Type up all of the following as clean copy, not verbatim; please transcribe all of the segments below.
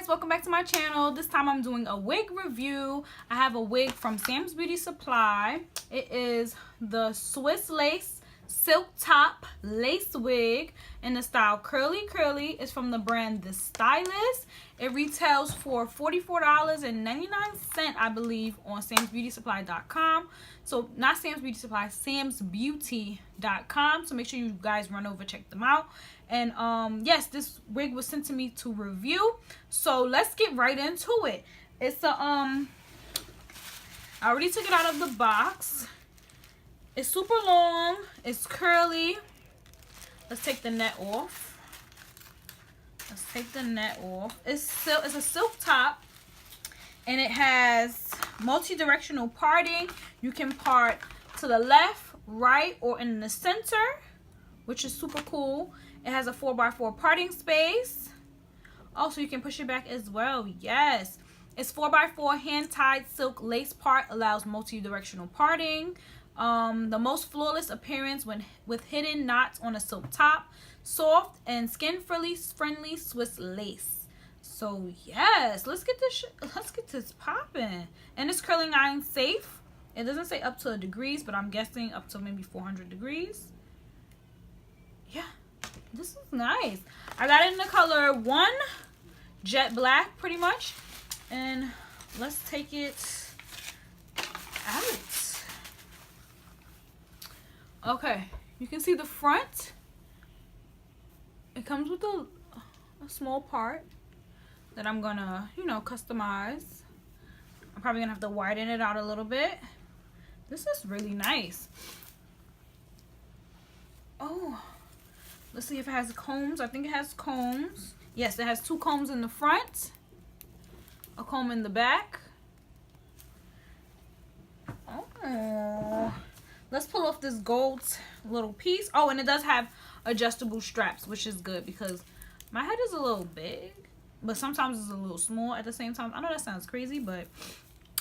welcome back to my channel. This time I'm doing a wig review. I have a wig from Sam's Beauty Supply. It is the Swiss lace silk top lace wig in the style curly curly. It's from the brand The Stylist. It retails for $44.99, I believe, on SAMSBEAUTYSupply.com. So not Sam's Beauty Supply, SAMSBEAUTY.com. So make sure you guys run over, check them out. And yes, this wig was sent to me to review. So let's get right into it. It's a I already took it out of the box. It's super long. It's curly. Let's take the net off. Let's take the net off. It's a silk top, and it has multi-directional parting. You can part to the left, right, or in the center, which is super cool. It has a 4x4 parting space. Also, you can push it back as well. Yes. It's 4x4 hand-tied silk lace part, allows multi-directional parting. The most flawless appearance with hidden knots on a silk top. Soft and skin-friendly Swiss lace. So yes, let's get this popping. And it's curling iron safe. It doesn't say up to degrees, but I'm guessing up to maybe 400 degrees. Yeah, this is nice. I got it in the color 1 jet black, pretty much. And let's take it out. Okay, you can see the front. It comes with a small part that I'm gonna, customize. I'm probably gonna have to widen it out a little bit. This is really nice. Oh, let's see if it has combs. I think it has combs. Yes, it has 2 combs in the front, a comb in the back. Oh, let's pull off this gold little piece. Oh, and it does have adjustable straps, which is good because my head is a little big, but sometimes it's a little small at the same time. I know that sounds crazy, but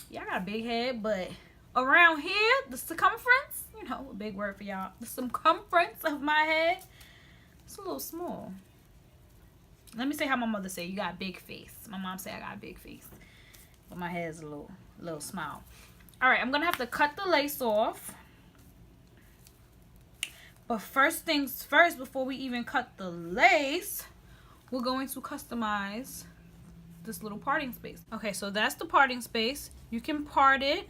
yeah, I got a big head. But around here, the circumference, a big word for y'all, the circumference of my head, it's a little small. Let me say how my mother said, you got a big face. My mom said I got a big face, but my head is a little small. All right, I'm gonna have to cut the lace off. But first things first, before we even cut the lace, we're going to customize this little parting space. Okay, so that's the parting space. You can part it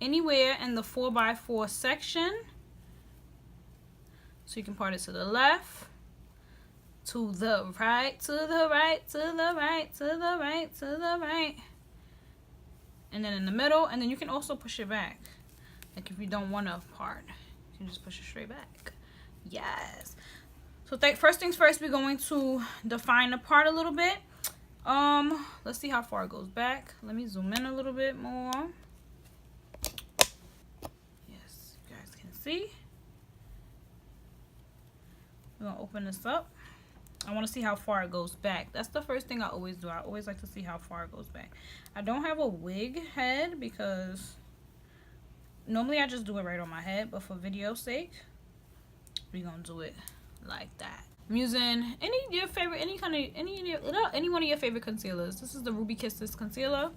anywhere in the 4x4 section. So you can part it to the left, to the right, to the right, to the right, to the right, to the right. And then in the middle, and then you can also push it back. Like if you don't want to part, you can just push it straight back. Yes. So first things first, we're going to define the part a little bit. Let's see how far it goes back. Let me zoom in a little bit more. Yes, you guys can see. We're gonna open this up. I want to see how far it goes back. That's the first thing I always do. I always like to see how far it goes back. I don't have a wig head because normally I just do it right on my head, but for video's sake, we're gonna do it like that. I'm using any one of your favorite concealers. This is the Ruby Kisses concealer.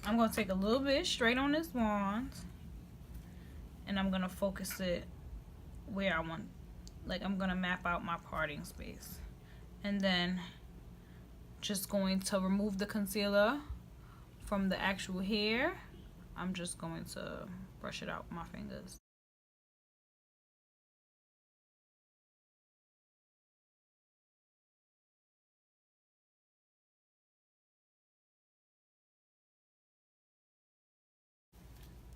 I'm gonna take a little bit straight on this wand, and I'm gonna focus it where I want. Like I'm gonna map out my parting space, and then just going to remove the concealer from the actual hair. I'm just going to brush it out with my fingers.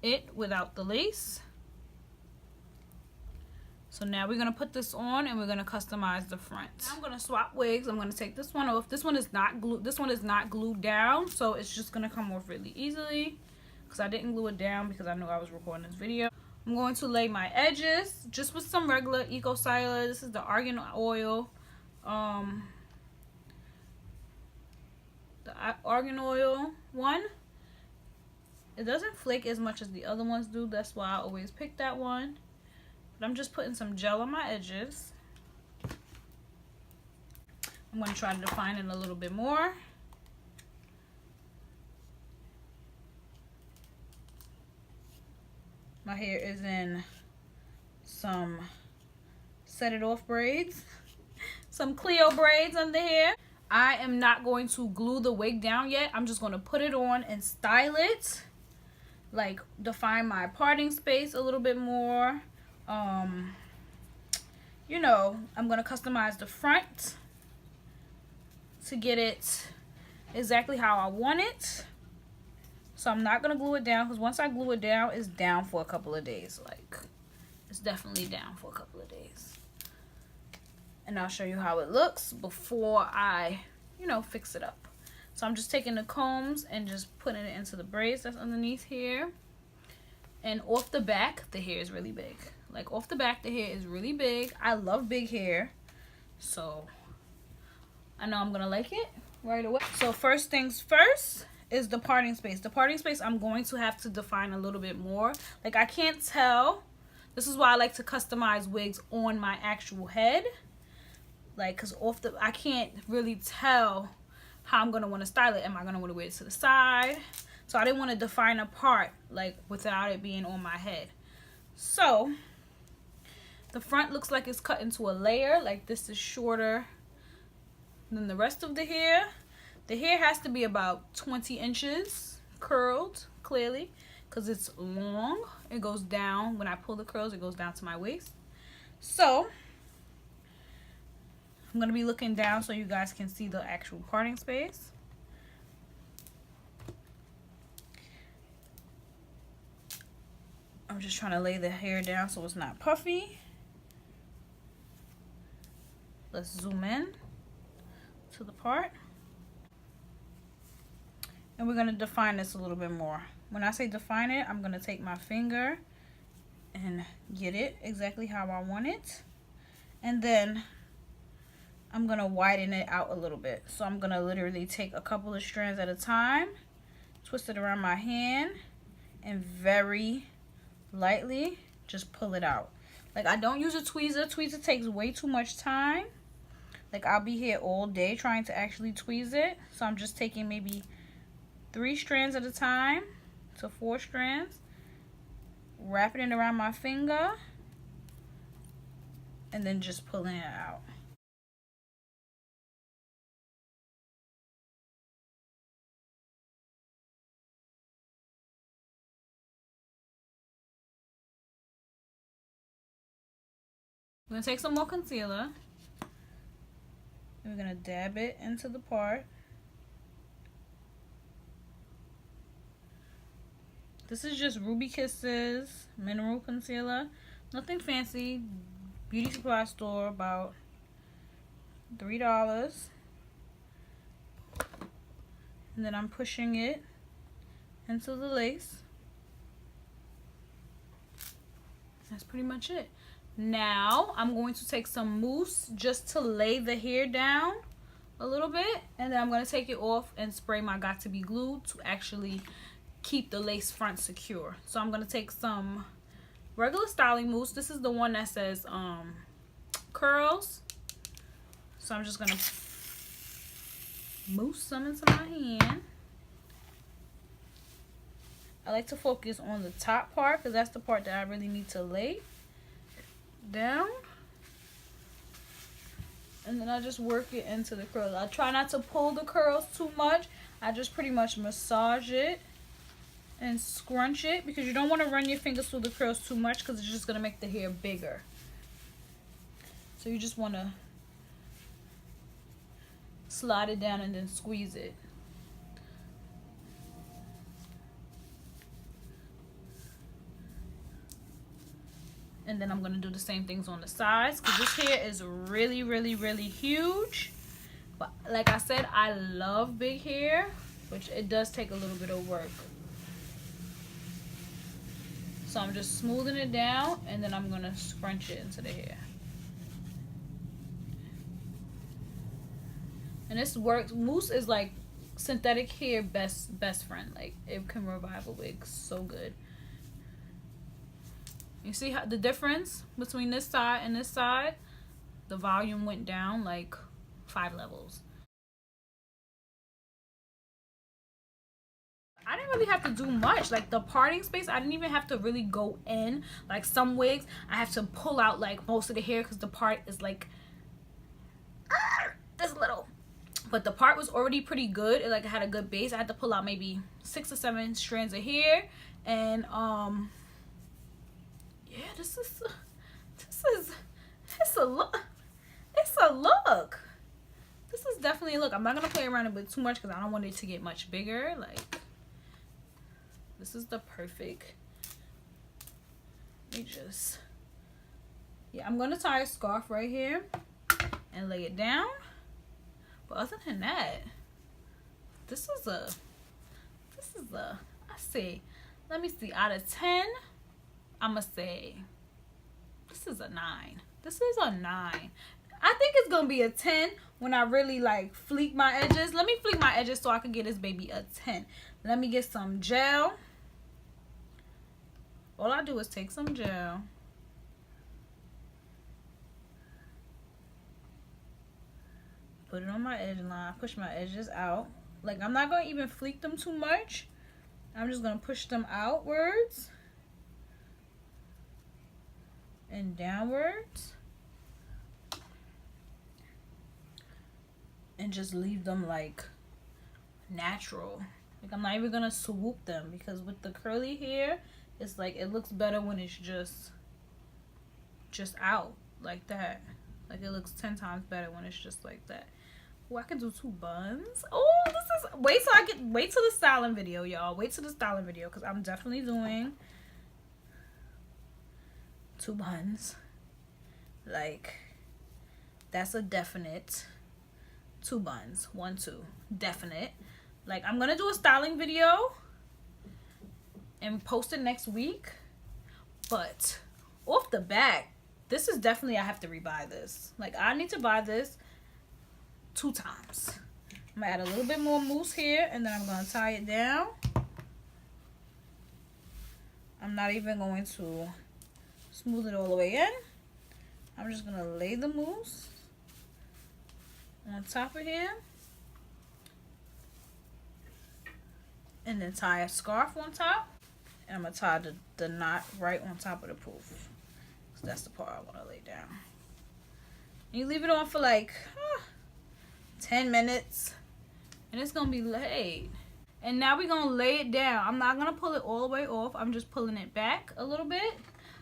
It without the lace. So now we're gonna put this on and we're gonna customize the front. Now I'm gonna swap wigs. I'm gonna take this one off. This one is not glued. This one is not glued down, so it's just gonna come off really easily because I didn't glue it down because I knew I was recording this video. I'm going to lay my edges just with some regular Eco Styler. This is the argan oil. The argan oil one. It doesn't flake as much as the other ones do. That's why I always pick that one. But I'm just putting some gel on my edges. I'm going to try to define it a little bit more. My hair is in some Set It Off braids, some Cleo braids under here. I am not going to glue the wig down yet. I'm just going to put it on and style it. Like, define my parting space a little bit more. You know, I'm going to customize the front to get it exactly how I want it. So I'm not going to glue it down, because once I glue it down, it's down for a couple of days. Like, it's definitely down for a couple of days. And I'll show you how it looks before I, you know, fix it up. So I'm just taking the combs and just putting it into the braids that's underneath here. And off the back, the hair is really big. Like, off the back, the hair is really big. I love big hair. So I know I'm going to like it right away. So first things first is the parting space. The parting space I'm going to have to define a little bit more. Like, I can't tell. This is why I like to customize wigs on my actual head. Like, because I can't really tell how I'm going to want to style it. Am I going to want to wear it to the side? So I didn't want to define a part, like, without it being on my head. So the front looks like it's cut into a layer. Like, this is shorter than the rest of the hair. The hair has to be about 20 inches curled, clearly, because it's long. It goes down. When I pull the curls, it goes down to my waist. So I'm going to be looking down so you guys can see the actual parting space. I'm just trying to lay the hair down so it's not puffy. Let's zoom in to the part. And we're going to define this a little bit more. When I say define it, I'm going to take my finger and get it exactly how I want it. And then I'm going to widen it out a little bit. So I'm going to literally take a couple of strands at a time, twist it around my hand, and very lightly just pull it out. Like, I don't use a tweezer. Tweezer takes way too much time. Like, I'll be here all day trying to actually tweeze it. So I'm just taking maybe 3 strands at a time to 4 strands, wrapping it around my finger, and then just pulling it out. We're going to take some more concealer. We're going to dab it into the part. This is just Ruby Kisses mineral concealer. Nothing fancy. Beauty supply store, about $3. And then I'm pushing it into the lace. That's pretty much it. Now I'm going to take some mousse just to lay the hair down a little bit, and then I'm going to take it off and spray my Got To Be glue to actually keep the lace front secure. So I'm going to take some regular styling mousse. This is the one that says curls. So I'm just going to mousse some into my hand. I like to focus on the top part because that's the part that I really need to lay down. And then I just work it into the curls. I try not to pull the curls too much. I just pretty much massage it and scrunch it, because you don't want to run your fingers through the curls too much because it's just going to make the hair bigger. So you just want to slide it down and then squeeze it. And then I'm going to do the same things on the sides, because this hair is really, really, really huge. But like I said, I love big hair, which it does take a little bit of work. So I'm just smoothing it down, and then I'm going to scrunch it into the hair. And this works. Mousse is like synthetic hair best friend. Like, it can revive a wig so good. You see how the difference between this side and this side? The volume went down like 5 levels. I didn't really have to do much. Like the parting space, I didn't even have to really go in. Like some wigs, I have to pull out like most of the hair because the part is like this little. But the part was already pretty good. It like had a good base. I had to pull out maybe 6 or 7 strands of hair. And yeah, it's a look. It's a look. This is definitely a look. I'm not gonna play around with it too much because I don't want it to get much bigger. Like, this is the perfect. Yeah, I'm gonna tie a scarf right here and lay it down. But other than that, this is a I say, let me see, out of 10, I'ma say this is a 9. This is a 9. I think it's gonna be a 10 when I really like fleek my edges. Let me fleek my edges so I can get this baby a 10. Let me get some gel. All I do is take some gel. Put it on my edge line. Push my edges out. Like, I'm not going to even fleek them too much. I'm just going to push them outwards and downwards. And just leave them like natural. Like, I'm not even going to swoop them because with the curly hair, it's like it looks better when it's just out like that. Like, it looks 10 times better when it's just like that. Oh, I can do 2 buns. Oh, this is wait till the styling video, y'all. Wait till the styling video because I'm definitely doing 2 buns. Like, that's a definite 2 buns. 1, 2. Definite. Like, I'm gonna do a styling video and post it next week. But off the bat, this is definitely, I have to rebuy this. Like, I need to buy this 2 times. I'm gonna add a little bit more mousse here and then I'm gonna tie it down. I'm not even going to smooth it all the way in. I'm just gonna lay the mousse on top of here and then tie a scarf on top. And I'm gonna tie the knot right on top of the poof. So that's the part I want to lay down. And you leave it on for like 10 minutes and it's gonna be laid. And now we're gonna lay it down. I'm not gonna pull it all the way off. I'm just pulling it back a little bit.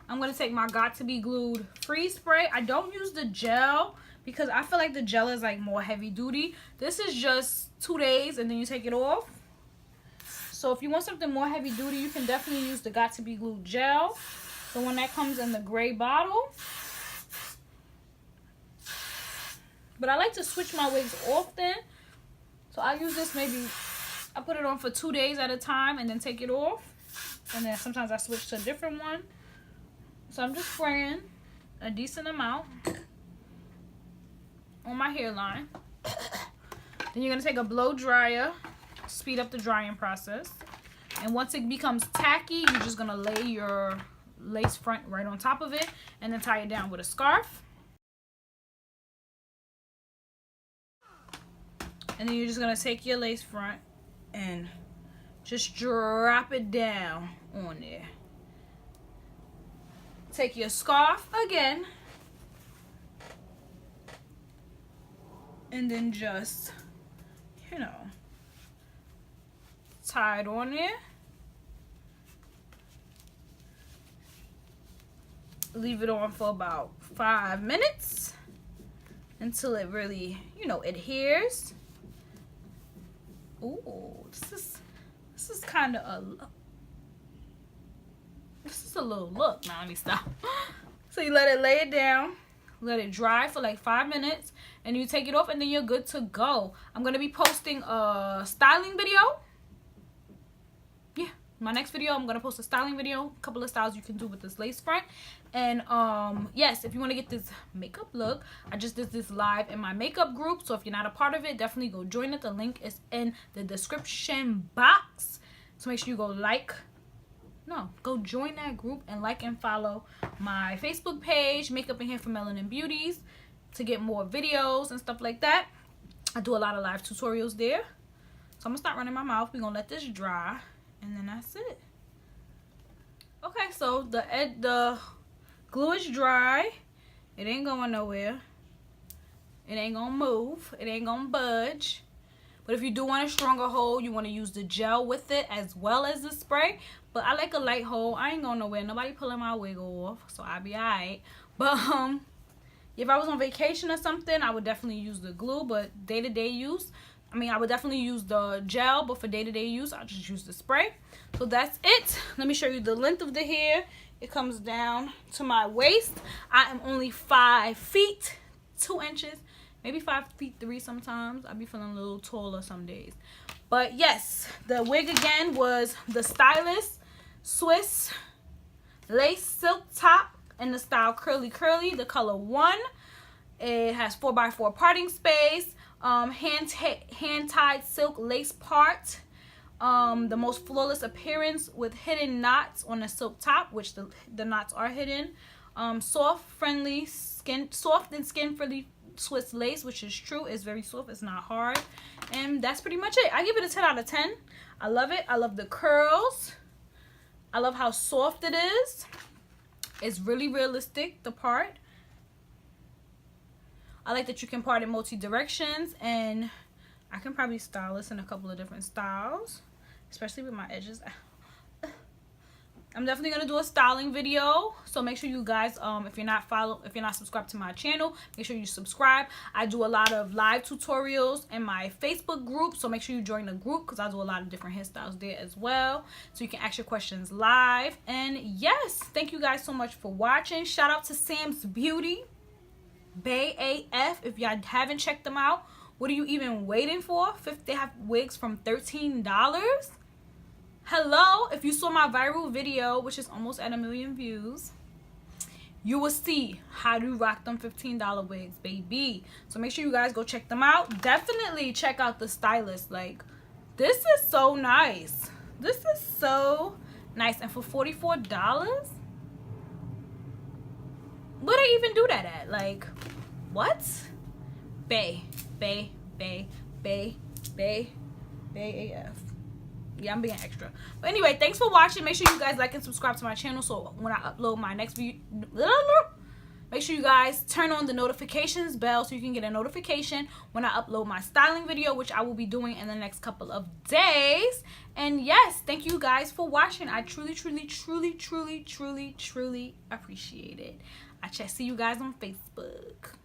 I'm gonna take my Got To Be Glued freeze spray. I don't use the gel because I feel like the gel is like more heavy duty. This is just 2 days and then you take it off. So if you want something more heavy duty, you can definitely use the Got To Be Glued gel, the one that comes in the gray bottle. But I like to switch my wigs often. So I use this maybe, I put it on for 2 days at a time and then take it off. And then sometimes I switch to a different one. So I'm just spraying a decent amount on my hairline. Then you're going to take a blow dryer, speed up the drying process. And once it becomes tacky, you're just going to lay your lace front right on top of it and then tie it down with a scarf. And then you're just going to take your lace front and just drop it down on there. Take your scarf again. And then just, you know, tie it on there. Leave it on for about 5 minutes until it really, you know, adheres. Ooh, this is kind of a look. This is a little look. Now let me stop. So you lay it down, let it dry for like 5 minutes, and you take it off, and then you're good to go. I'm gonna be posting a styling video. Yeah, my next video, I'm gonna post a styling video, a couple of styles you can do with this lace front. And yes, if you want to get this makeup look, I just did this live in my makeup group, so if you're not a part of it, definitely go join it. The link is in the description box, so make sure you go join that group and like and follow my Facebook page, Makeup and Hair for Melanin Beauties, to get more videos and stuff like that. I do a lot of live tutorials there. So I'm gonna start running my mouth. We're gonna let this dry, and then that's it. Okay, so the glue is dry. It ain't going nowhere. It ain't gonna move. It ain't gonna budge. But if you do want a stronger hold, you want to use the gel with it as well as the spray. But I like a light hold. I ain't going nowhere. Nobody pulling my wig off, so I'll be alright. But if I was on vacation or something, I would definitely use the glue. But day-to-day use, I mean, I would definitely use the gel. But for day-to-day use, I'll just use the spray. So that's it. Let me show you the length of the hair. It comes down to my waist. I am only 5 feet 2 inches. Maybe 5 feet 3 sometimes. I'll be feeling a little taller some days. But yes, the wig again was the Stylist Swiss lace silk top in the style curly curly, the color 1. It has 4x4 parting space, hand-tied silk lace part, the most flawless appearance with hidden knots on the silk top, which the knots are hidden, soft and skin-friendly Swiss lace, which is true. It's very soft. It's not hard. And that's pretty much it. I give it a 10 out of 10. I love it. I love the curls. I love how soft it is. It's really realistic, the part. I like that you can part it multi-directions, and I can probably style this in a couple of different styles, especially with my edges. I'm definitely gonna do a styling video, so make sure you guys, if you're not subscribed to my channel, make sure you subscribe. I do a lot of live tutorials in my Facebook group, so make sure you join the group because I do a lot of different hairstyles there as well, so you can ask your questions live. And yes, thank you guys so much for watching. Shout out to Sam's Beauty, Bay AF. If y'all haven't checked them out, what are you even waiting for? They have wigs from $13. Hello, if you saw my viral video, which is almost at 1 million views, you will see how to rock them $15 wigs, baby. So make sure you guys go check them out. Definitely check out the Stylist. Like, this is so nice. This is so nice. And for $44, where they even do that at? Like, what? Bay AF. Yeah, I'm being extra. But anyway, thanks for watching. Make sure you guys like and subscribe to my channel, so when I upload my next video, make sure you guys turn on the notifications bell so you can get a notification when I upload my styling video, which I will be doing in the next couple of days. And yes, thank you guys for watching. I truly appreciate it. I see you guys on Facebook.